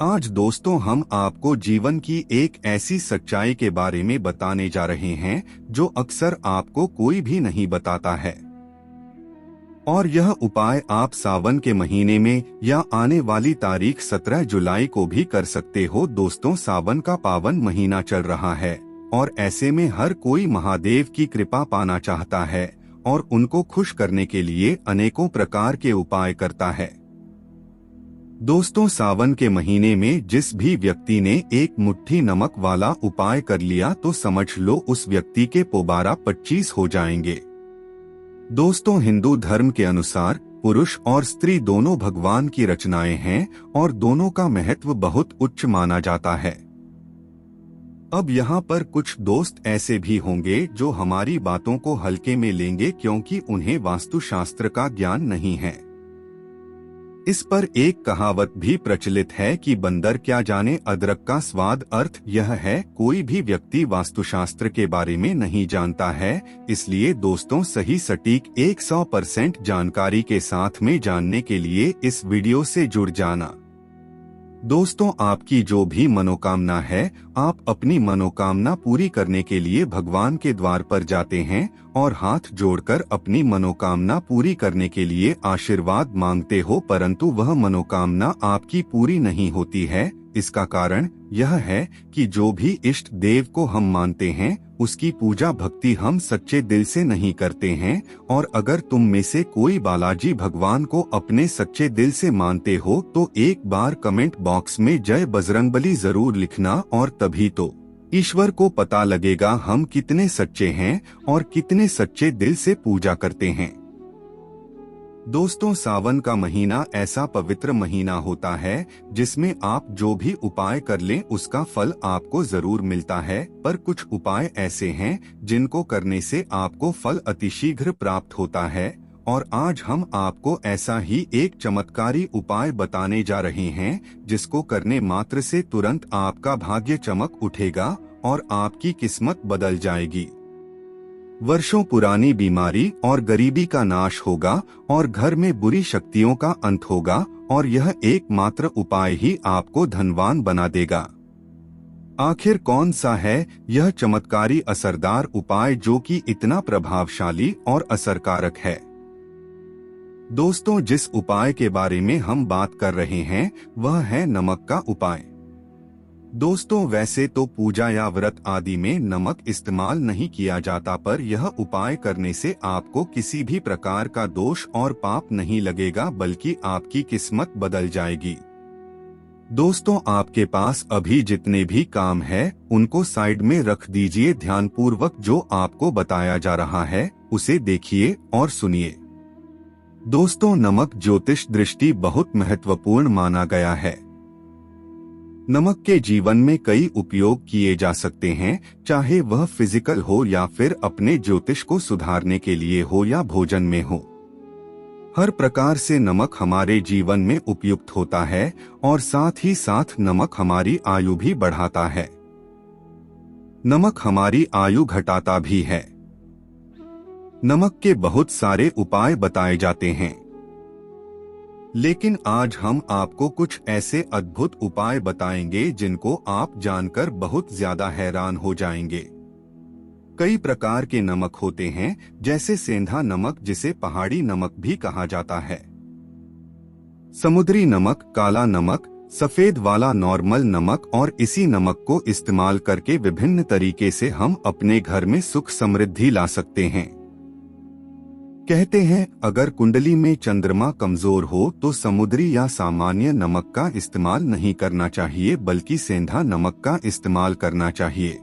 आज दोस्तों हम आपको जीवन की एक ऐसी सच्चाई के बारे में बताने जा रहे हैं जो अक्सर आपको कोई भी नहीं बताता है। और यह उपाय आप सावन के महीने में या आने वाली तारीख 17 जुलाई को भी कर सकते हो। दोस्तों, सावन का पावन महीना चल रहा है और ऐसे में हर कोई महादेव की कृपा पाना चाहता है और उनको खुश करने के लिए अनेकों प्रकार के उपाय करता है। दोस्तों, सावन के महीने में जिस भी व्यक्ति ने एक मुट्ठी नमक वाला उपाय कर लिया तो समझ लो उस व्यक्ति के पोबारा 25 हो जाएंगे। दोस्तों, हिंदू धर्म के अनुसार पुरुष और स्त्री दोनों भगवान की रचनाएं हैं और दोनों का महत्व बहुत उच्च माना जाता है। अब यहाँ पर कुछ दोस्त ऐसे भी होंगे जो हमारी बातों को हल्के में लेंगे क्योंकि उन्हें वास्तुशास्त्र का ज्ञान नहीं है। इस पर एक कहावत भी प्रचलित है कि बंदर क्या जाने अदरक का स्वाद। अर्थ यह है, कोई भी व्यक्ति वास्तुशास्त्र के बारे में नहीं जानता है। इसलिए दोस्तों, सही सटीक 100% जानकारी के साथ में जानने के लिए इस वीडियो से जुड़ जाना। दोस्तों, आपकी जो भी मनोकामना है, आप अपनी मनोकामना पूरी करने के लिए भगवान के द्वार पर जाते हैं और हाथ जोड़कर अपनी मनोकामना पूरी करने के लिए आशीर्वाद मांगते हो, परंतु वह मनोकामना आपकी पूरी नहीं होती है। इसका कारण यह है कि जो भी इष्ट देव को हम मानते हैं उसकी पूजा भक्ति हम सच्चे दिल से नहीं करते हैं। और अगर तुम में से कोई बालाजी भगवान को अपने सच्चे दिल से मानते हो तो एक बार कमेंट बॉक्स में जय बजरंगबली जरूर लिखना, और तभी तो ईश्वर को पता लगेगा हम कितने सच्चे हैं और कितने सच्चे दिल से पूजा करते हैं। दोस्तों, सावन का महीना ऐसा पवित्र महीना होता है जिसमें आप जो भी उपाय कर लें उसका फल आपको जरूर मिलता है, पर कुछ उपाय ऐसे हैं जिनको करने से आपको फल अतिशीघ्र प्राप्त होता है। और आज हम आपको ऐसा ही एक चमत्कारी उपाय बताने जा रहे हैं जिसको करने मात्र से तुरंत आपका भाग्य चमक उठेगा और आपकी किस्मत बदल जाएगी। वर्षों पुरानी बीमारी और गरीबी का नाश होगा और घर में बुरी शक्तियों का अंत होगा, और यह एकमात्र उपाय ही आपको धनवान बना देगा। आखिर कौन सा है यह चमत्कारी असरदार उपाय जो कि इतना प्रभावशाली और असरकारक है? दोस्तों, जिस उपाय के बारे में हम बात कर रहे हैं वह है नमक का उपाय। दोस्तों, वैसे तो पूजा या व्रत आदि में नमक इस्तेमाल नहीं किया जाता, पर यह उपाय करने से आपको किसी भी प्रकार का दोष और पाप नहीं लगेगा, बल्कि आपकी किस्मत बदल जाएगी। दोस्तों, आपके पास अभी जितने भी काम है उनको साइड में रख दीजिए। ध्यानपूर्वक जो आपको बताया जा रहा है उसे देखिए और सुनिए। दोस्तों, नमक ज्योतिष दृष्टि बहुत महत्वपूर्ण माना गया है। नमक के जीवन में कई उपयोग किए जा सकते हैं, चाहे वह फिजिकल हो या फिर अपने ज्योतिष को सुधारने के लिए हो या भोजन में हो। हर प्रकार से नमक हमारे जीवन में उपयुक्त होता है और साथ ही साथ नमक हमारी आयु भी बढ़ाता है। नमक हमारी आयु घटाता भी है। नमक के बहुत सारे उपाय बताए जाते हैं, लेकिन आज हम आपको कुछ ऐसे अद्भुत उपाय बताएंगे जिनको आप जानकर बहुत ज्यादा हैरान हो जाएंगे। कई प्रकार के नमक होते हैं, जैसे सेंधा नमक जिसे पहाड़ी नमक भी कहा जाता है, समुद्री नमक, काला नमक, सफेद वाला नॉर्मल नमक, और इसी नमक को इस्तेमाल करके विभिन्न तरीके से हम अपने घर में सुख समृद्धि ला सकते हैं। कहते हैं अगर कुंडली में चंद्रमा कमजोर हो तो समुद्री या सामान्य नमक का इस्तेमाल नहीं करना चाहिए, बल्कि सेंधा नमक का इस्तेमाल करना चाहिए।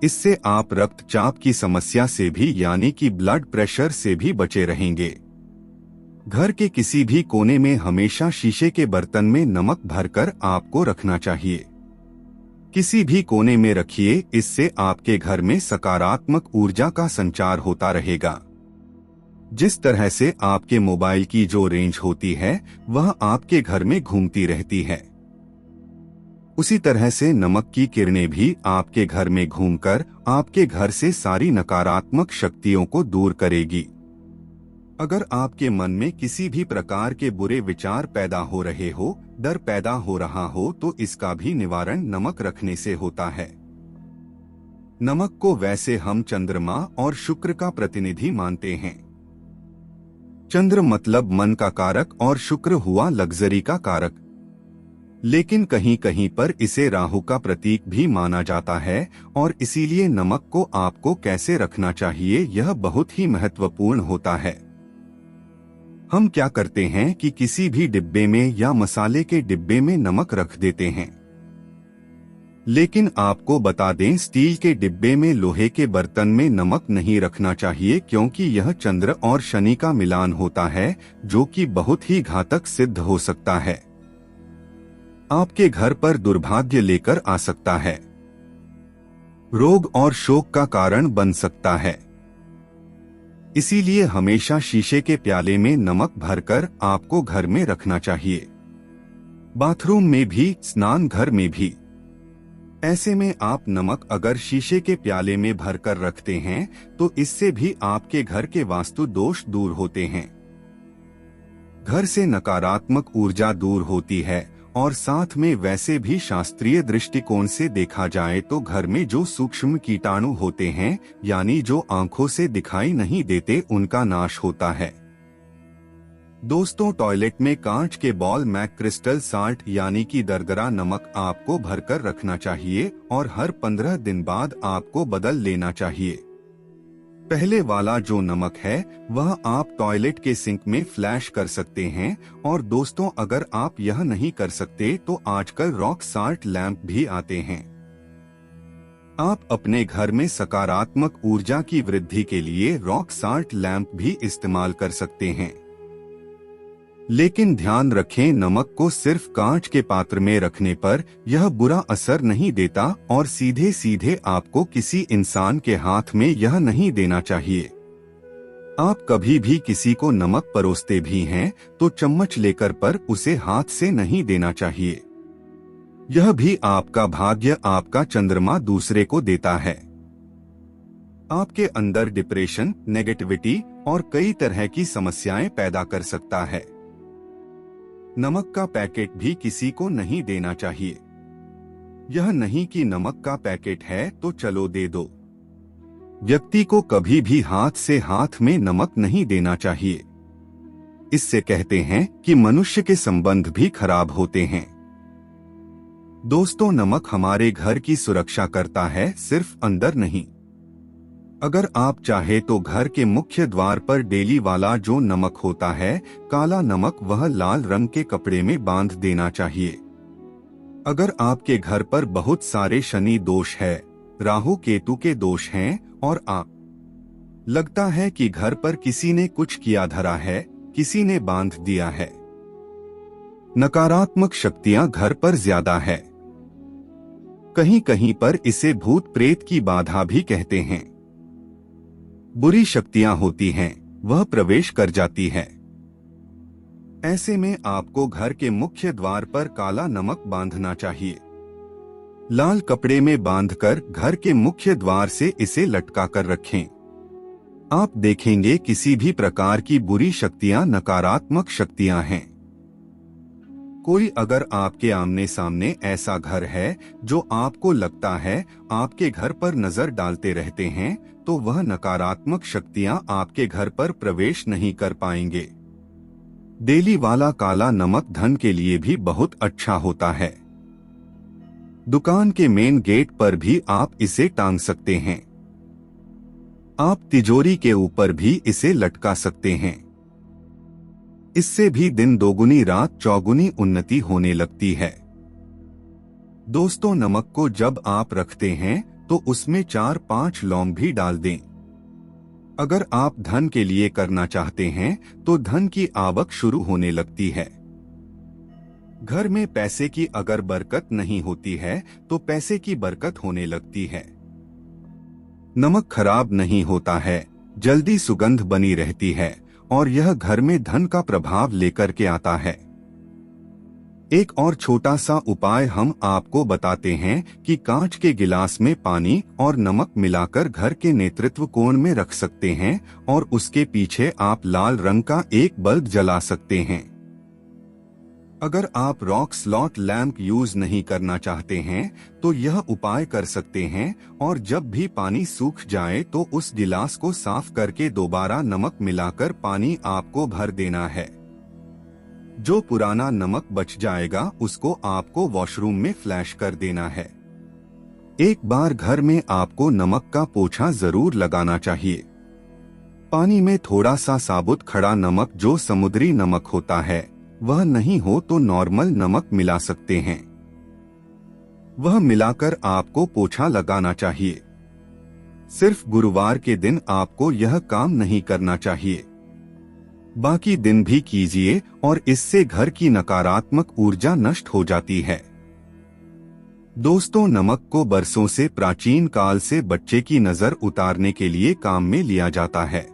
इससे आप रक्तचाप की समस्या से भी यानी कि ब्लड प्रेशर से भी बचे रहेंगे। घर के किसी भी कोने में हमेशा शीशे के बर्तन में नमक भरकर आपको रखना चाहिए। किसी भी कोने में रखिए, इससे आपके घर में सकारात्मक ऊर्जा का संचार होता रहेगा। जिस तरह से आपके मोबाइल की जो रेंज होती है वह आपके घर में घूमती रहती है, उसी तरह से नमक की किरणें भी आपके घर में घूमकर आपके घर से सारी नकारात्मक शक्तियों को दूर करेगी। अगर आपके मन में किसी भी प्रकार के बुरे विचार पैदा हो रहे हो, डर पैदा हो रहा हो, तो इसका भी निवारण नमक रखने से होता है। नमक को वैसे हम चंद्रमा और शुक्र का प्रतिनिधि मानते हैं। चंद्र मतलब मन का कारक और शुक्र हुआ लग्जरी का कारक। लेकिन कहीं कहीं पर इसे राहु का प्रतीक भी माना जाता है, और इसीलिए नमक को आपको कैसे रखना चाहिए यह बहुत ही महत्वपूर्ण होता है। हम क्या करते हैं कि किसी भी डिब्बे में या मसाले के डिब्बे में नमक रख देते हैं। लेकिन आपको बता दें, स्टील के डिब्बे में, लोहे के बर्तन में नमक नहीं रखना चाहिए, क्योंकि यह चंद्र और शनि का मिलान होता है, जो कि बहुत ही घातक सिद्ध हो सकता है। आपके घर पर दुर्भाग्य लेकर आ सकता है, रोग और शोक का कारण बन सकता है। इसीलिए हमेशा शीशे के प्याले में नमक भरकर आपको घर में रखना चाहिए, बाथरूम में भी, स्नान घर में भी। ऐसे में आप नमक अगर शीशे के प्याले में भरकर रखते हैं तो इससे भी आपके घर के वास्तु दोष दूर होते हैं, घर से नकारात्मक ऊर्जा दूर होती है, और साथ में वैसे भी शास्त्रीय दृष्टिकोण से देखा जाए तो घर में जो सूक्ष्म कीटाणु होते हैं, यानी जो आंखों से दिखाई नहीं देते, उनका नाश होता है। दोस्तों, टॉयलेट में कांच के बॉल में क्रिस्टल साल्ट यानी कि दरदरा नमक आपको भरकर रखना चाहिए, और हर 15 दिन बाद आपको बदल लेना चाहिए। पहले वाला जो नमक है वह आप टॉयलेट के सिंक में फ्लैश कर सकते हैं। और दोस्तों, अगर आप यह नहीं कर सकते तो आजकल रॉक साल्ट लैंप भी आते हैं। आप अपने घर में सकारात्मक ऊर्जा की वृद्धि के लिए रॉक साल्ट लैंप भी इस्तेमाल कर सकते हैं। लेकिन ध्यान रखें, नमक को सिर्फ कांच के पात्र में रखने पर यह बुरा असर नहीं देता, और सीधे सीधे आपको किसी इंसान के हाथ में यह नहीं देना चाहिए। आप कभी भी किसी को नमक परोसते भी हैं तो चम्मच लेकर पर उसे हाथ से नहीं देना चाहिए। यह भी आपका भाग्य, आपका चंद्रमा दूसरे को देता है। आपके अंदर डिप्रेशन, नेगेटिविटी और कई तरह की समस्याएं पैदा कर सकता है। नमक का पैकेट भी किसी को नहीं देना चाहिए। यह नहीं कि नमक का पैकेट है तो चलो दे दो। व्यक्ति को कभी भी हाथ से हाथ में नमक नहीं देना चाहिए। इससे कहते हैं कि मनुष्य के संबंध भी खराब होते हैं। दोस्तों, नमक हमारे घर की सुरक्षा करता है, सिर्फ अंदर नहीं। अगर आप चाहे तो घर के मुख्य द्वार पर डेली वाला जो नमक होता है, काला नमक, वह लाल रंग के कपड़े में बांध देना चाहिए। अगर आपके घर पर बहुत सारे शनि दोष है, राहु केतु के दोष हैं, और आप लगता है कि घर पर किसी ने कुछ किया धरा है, किसी ने बांध दिया है, नकारात्मक शक्तियां घर पर ज्यादा है, कहीं कहीं पर इसे भूत प्रेत की बाधा भी कहते हैं, बुरी शक्तियां होती हैं, वह प्रवेश कर जाती है। ऐसे में आपको घर के मुख्य द्वार पर काला नमक बांधना चाहिए। लाल कपड़े में बांधकर घर के मुख्य द्वार से इसे लटका कर रखें। आप देखेंगे किसी भी प्रकार की बुरी शक्तियां, नकारात्मक शक्तियां हैं। कोई अगर आपके आमने सामने ऐसा घर है जो आपको लगता है आपके घर पर नजर डालते रहते हैं, तो वह नकारात्मक शक्तियां आपके घर पर प्रवेश नहीं कर पाएंगे। डेली वाला काला नमक धन के लिए भी बहुत अच्छा होता है। दुकान के मेन गेट पर भी आप इसे टांग सकते हैं। आप तिजोरी के ऊपर भी इसे लटका सकते हैं। इससे भी दिन दोगुनी रात चौगुनी उन्नति होने लगती है। दोस्तों, नमक को जब आप रखते हैं तो उसमें 4-5 लौंग भी डाल दें। अगर आप धन के लिए करना चाहते हैं तो धन की आवक शुरू होने लगती है। घर में पैसे की अगर बरकत नहीं होती है तो पैसे की बरकत होने लगती है। नमक खराब नहीं होता है, जल्दी सुगंध बनी रहती है, और यह घर में धन का प्रभाव लेकर के आता है। एक और छोटा सा उपाय हम आपको बताते हैं कि कांच के गिलास में पानी और नमक मिलाकर घर के नेतृत्व कोण में रख सकते हैं और उसके पीछे आप लाल रंग का एक बल्ब जला सकते हैं। अगर आप रॉक स्लॉट लैंप यूज नहीं करना चाहते हैं तो यह उपाय कर सकते हैं और जब भी पानी सूख जाए तो उस गिलास को साफ करके दोबारा नमक मिलाकर पानी आपको भर देना है। जो पुराना नमक बच जाएगा उसको आपको वॉशरूम में फ्लैश कर देना है। एक बार घर में आपको नमक का पोछा जरूर लगाना चाहिए। पानी में थोड़ा सा साबुत खड़ा नमक जो समुद्री नमक होता है, वह नहीं हो तो नॉर्मल नमक मिला सकते हैं। वह मिलाकर आपको पोछा लगाना चाहिए। सिर्फ गुरुवार के दिन आपको यह काम नहीं करना चाहिए, बाकी दिन भी कीजिए और इससे घर की नकारात्मक ऊर्जा नष्ट हो जाती है। दोस्तों, नमक को बरसों से प्राचीन काल से बच्चे की नजर उतारने के लिए काम में लिया जाता है।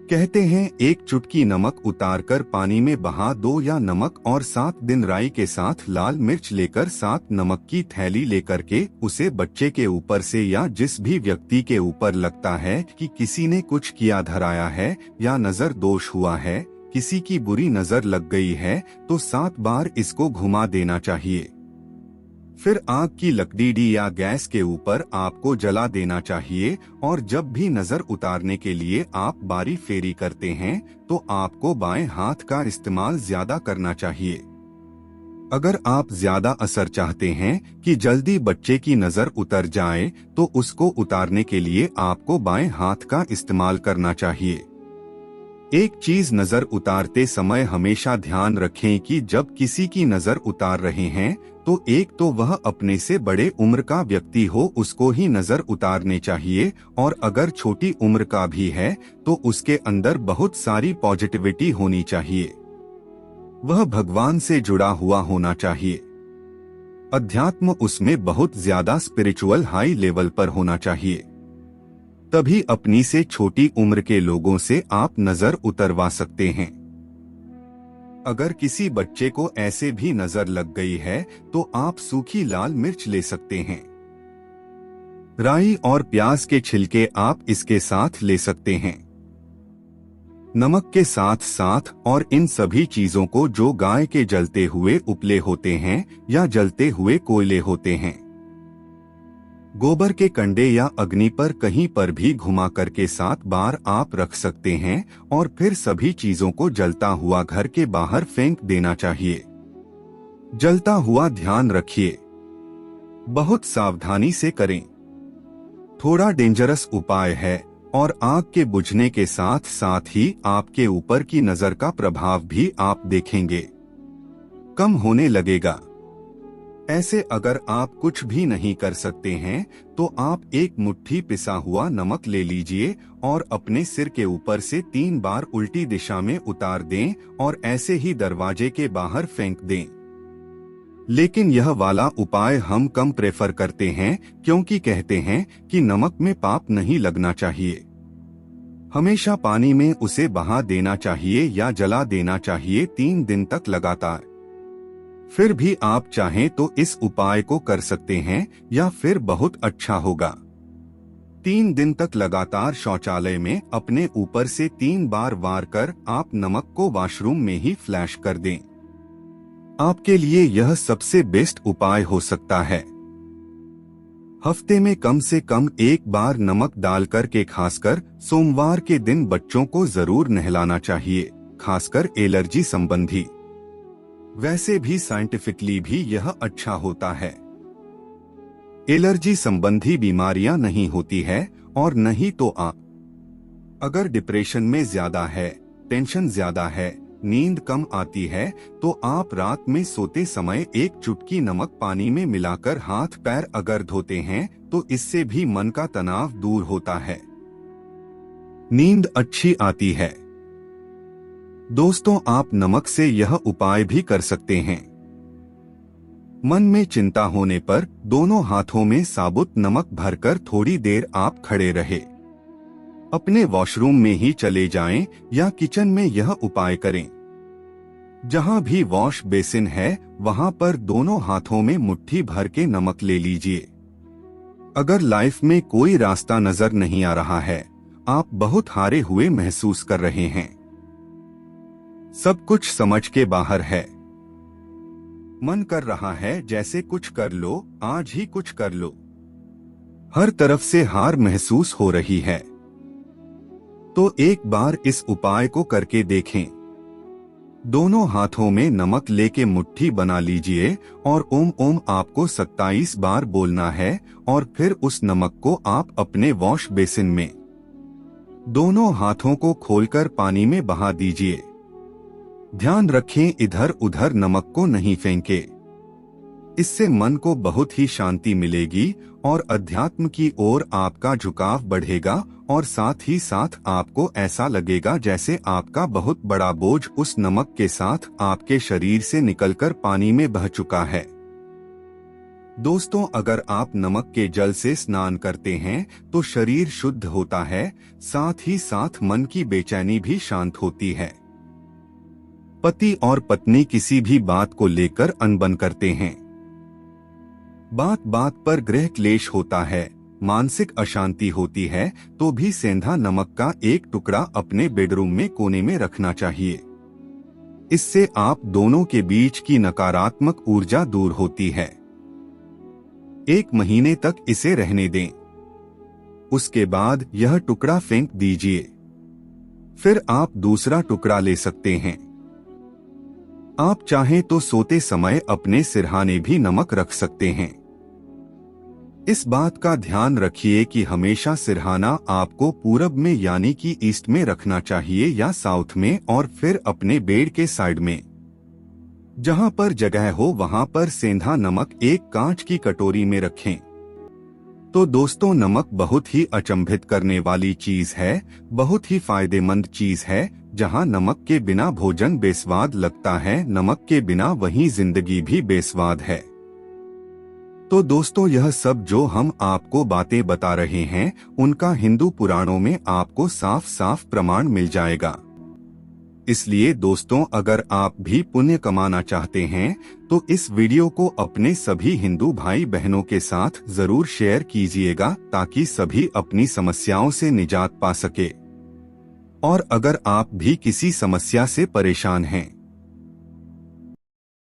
कहते हैं एक चुटकी नमक उतारकर पानी में बहा दो या नमक और 7 दिन राई के साथ लाल मिर्च लेकर 7 नमक की थैली लेकर के उसे बच्चे के ऊपर से या जिस भी व्यक्ति के ऊपर लगता है कि किसी ने कुछ किया धराया है या नजर दोष हुआ है, किसी की बुरी नजर लग गई है, तो 7 बार इसको घुमा देना चाहिए। फिर आग की लकड़ी या गैस के ऊपर आपको जला देना चाहिए और जब भी नजर उतारने के लिए आप बारी फेरी करते हैं तो आपको बाएं हाथ का इस्तेमाल ज्यादा करना चाहिए। अगर आप ज्यादा असर चाहते हैं कि जल्दी बच्चे की नजर उतर जाए तो उसको उतारने के लिए आपको बाएं हाथ का इस्तेमाल करना चाहिए। एक चीज नजर उतारते समय हमेशा ध्यान रखें कि जब किसी की नजर उतार रहे हैं तो एक तो वह अपने से बड़े उम्र का व्यक्ति हो, उसको ही नजर उतारने चाहिए, और अगर छोटी उम्र का भी है तो उसके अंदर बहुत सारी पॉजिटिविटी होनी चाहिए। वह भगवान से जुड़ा हुआ होना चाहिए। अध्यात्म उसमें बहुत ज्यादा स्पिरिचुअल हाई लेवल पर होना चाहिए। तभी अपनी से छोटी उम्र के लोगों से आप नजर उतरवा सकते हैं। अगर किसी बच्चे को ऐसे भी नजर लग गई है तो आप सूखी लाल मिर्च ले सकते हैं। राई और प्याज के छिलके आप इसके साथ ले सकते हैं। नमक के साथ साथ और इन सभी चीजों को जो गाय के जलते हुए उपले होते हैं या जलते हुए कोयले होते हैं, गोबर के कंडे या अग्नि पर कहीं पर भी घुमा करके 7 बार आप रख सकते हैं और फिर सभी चीजों को जलता हुआ घर के बाहर फेंक देना चाहिए। जलता हुआ ध्यान रखिए, बहुत सावधानी से करें। थोड़ा डेंजरस उपाय है और आग के बुझने के साथ साथ ही आपके ऊपर की नजर का प्रभाव भी आप देखेंगे कम होने लगेगा। ऐसे अगर आप कुछ भी नहीं कर सकते हैं तो आप एक मुट्ठी पिसा हुआ नमक ले लीजिए और अपने सिर के ऊपर से 3 बार उल्टी दिशा में उतार दें और ऐसे ही दरवाजे के बाहर फेंक दें। लेकिन यह वाला उपाय हम कम प्रेफर करते हैं क्योंकि कहते हैं कि नमक में पाप नहीं लगना चाहिए। हमेशा पानी में उसे बहा देना चाहिए या जला देना चाहिए 3 दिन तक लगातार। फिर भी आप चाहें तो इस उपाय को कर सकते हैं या फिर बहुत अच्छा होगा। 3 दिन तक लगातार शौचालय में अपने ऊपर से 3 बार वार कर आप नमक को वॉशरूम में ही फ्लैश कर दें। आपके लिए यह सबसे बेस्ट उपाय हो सकता है। हफ्ते में कम से कम 1 बार नमक डालकर के खासकर सोमवार के दिन बच्चों को जरूर नहलाना चाहिए, खासकर एलर्जी संबंधी। वैसे भी साइंटिफिकली भी यह अच्छा होता है। एलर्जी संबंधी बीमारियां नहीं होती है और नहीं तो आप अगर डिप्रेशन में ज्यादा है, टेंशन ज्यादा है, नींद कम आती है तो आप रात में सोते समय 1 चुटकी नमक पानी में मिलाकर हाथ पैर अगर धोते हैं तो इससे भी मन का तनाव दूर होता है, नींद अच्छी आती है। दोस्तों, आप नमक से यह उपाय भी कर सकते हैं। मन में चिंता होने पर दोनों हाथों में साबुत नमक भरकर थोड़ी देर आप खड़े रहे। अपने वॉशरूम में ही चले जाएं या किचन में यह उपाय करें। जहाँ भी वॉश बेसिन है वहाँ पर दोनों हाथों में मुट्ठी भर के नमक ले लीजिए। अगर लाइफ में कोई रास्ता नजर नहीं आ रहा है, आप बहुत हारे हुए महसूस कर रहे हैं, सब कुछ समझ के बाहर है, मन कर रहा है जैसे कुछ कर लो, आज ही कुछ कर लो, हर तरफ से हार महसूस हो रही है, तो एक बार इस उपाय को करके देखें। दोनों हाथों में नमक लेके मुट्ठी बना लीजिए और ओम ओम आपको 27 बार बोलना है और फिर उस नमक को आप अपने वॉश बेसिन में दोनों हाथों को खोलकर पानी में बहा दीजिए। ध्यान रखें इधर उधर नमक को नहीं फेंके। इससे मन को बहुत ही शांति मिलेगी और अध्यात्म की ओर आपका झुकाव बढ़ेगा और साथ ही साथ आपको ऐसा लगेगा जैसे आपका बहुत बड़ा बोझ उस नमक के साथ आपके शरीर से निकलकर पानी में बह चुका है। दोस्तों, अगर आप नमक के जल से स्नान करते हैं तो शरीर शुद्ध होता है, साथ ही साथ मन की बेचैनी भी शांत होती है। पति और पत्नी किसी भी बात को लेकर अनबन करते हैं, बात बात पर गृह क्लेश होता है, मानसिक अशांति होती है, तो भी सेंधा नमक का एक टुकड़ा अपने बेडरूम में कोने में रखना चाहिए। इससे आप दोनों के बीच की नकारात्मक ऊर्जा दूर होती है। 1 महीने तक इसे रहने दें, उसके बाद यह टुकड़ा फेंक दीजिए। फिर आप दूसरा टुकड़ा ले सकते हैं। आप चाहें तो सोते समय अपने सिरहाने भी नमक रख सकते हैं। इस बात का ध्यान रखिए कि हमेशा सिरहाना आपको पूरब में यानी कि ईस्ट में रखना चाहिए या साउथ में, और फिर अपने बेड के साइड में जहां पर जगह हो वहां पर सेंधा नमक एक कांच की कटोरी में रखें। तो दोस्तों, नमक बहुत ही अचंभित करने वाली चीज है, बहुत ही फायदेमंद चीज है। जहां नमक के बिना भोजन बेस्वाद लगता है, नमक के बिना वहीं जिंदगी भी बेस्वाद है। तो दोस्तों, यह सब जो हम आपको बातें बता रहे हैं उनका हिंदू पुराणों में आपको साफ साफ प्रमाण मिल जाएगा। इसलिए दोस्तों, अगर आप भी पुण्य कमाना चाहते हैं तो इस वीडियो को अपने सभी हिंदू भाई बहनों के साथ जरूर शेयर कीजिएगा, ताकि सभी अपनी समस्याओं से निजात पा सके। और अगर आप भी किसी समस्या से परेशान हैं